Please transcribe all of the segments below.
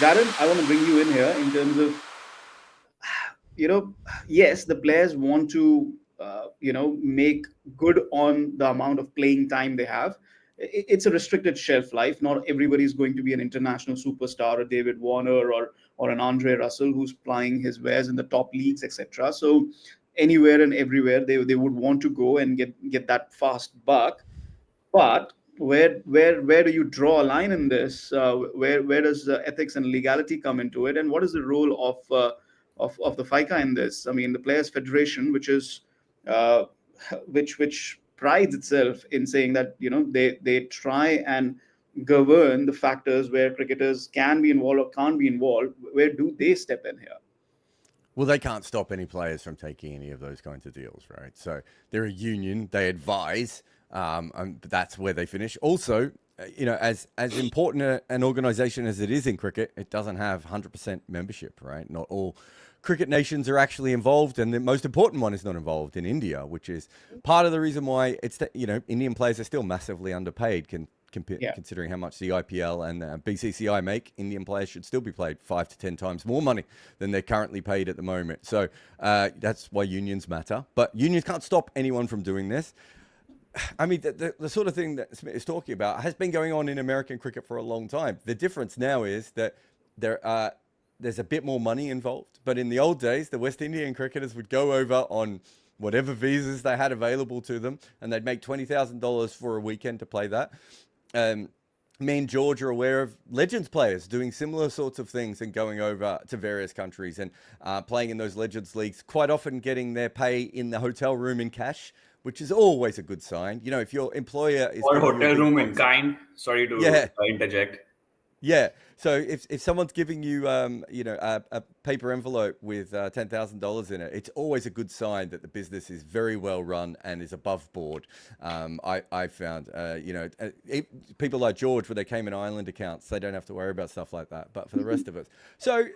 Darren, I want to bring you in here in terms of, you know, yes, the players want to, make good on the amount of playing time they have. It's a restricted shelf life. Not everybody is going to be an international superstar, or David Warner, or an Andre Russell who's plying his wares in the top leagues, etc. So anywhere and everywhere they would want to go and get that fast buck. But where do you draw a line in this? Where does ethics and legality come into it, and what is the role of the FICA in this? I mean, the Players Federation, which is uh, which prides itself in saying that they try and govern the factors where cricketers can be involved or can't be involved. Where do they step in here? Well, they can't stop any players from taking any of those kinds of deals, right? So they're a union. They advise, and that's where they finish. Also, as important an organization as it is in cricket, it doesn't have 100% membership, right? Not all cricket nations are actually involved, and the most important one is not involved in India, which is part of the reason why it's that Indian players are still massively underpaid. Yeah. Considering how much the IPL and BCCI make, Indian players should still be paid 5 to 10 times more money than they're currently paid at the moment. So that's why unions matter. But unions can't stop anyone from doing this. I mean, the sort of thing that Smith is talking about has been going on in American cricket for a long time. The difference now is that there's a bit more money involved. But in the old days, the West Indian cricketers would go over on whatever visas they had available to them, and they'd make $20,000 for a weekend to play that. Me and George are aware of Legends players doing similar sorts of things and going over to various countries and playing in those Legends leagues, quite often getting their pay in the hotel room in cash, which is always a good sign. If your employer is Or giving you a hotel big room in box, kind. Sorry to yeah, interject. yeah. So if someone's giving you, a paper envelope with $10,000 in it, it's always a good sign that the business is very well run and is above board. I found, people like George, with their Cayman Island accounts, they don't have to worry about stuff like that. But for the rest of us, so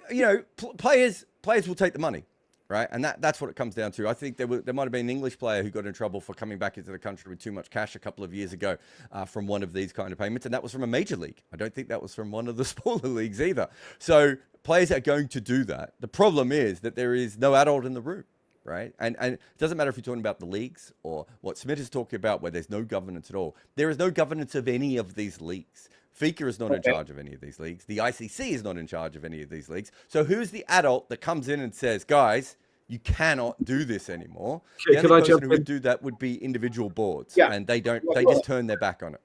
players will take the money. Right, and that's what it comes down to. I think there might have been an English player who got in trouble for coming back into the country with too much cash a couple of years ago from one of these kind of payments, and that was from a major league. I don't think that was from one of the smaller leagues either. So players are going to do that. The problem is that there is no adult in the room, right? And it doesn't matter if you're talking about the leagues or what Smith is talking about, where there's no governance at all. There is no governance of any of these leagues. FICA is not in Okay. charge of any of these leagues. The ICC is not in charge of any of these leagues. So who's the adult that comes in and says, guys, you cannot do this anymore? The Can only I person jump who would in? do that would be individual boards, Yeah. and they don't. Go They ahead. just turn their back on it.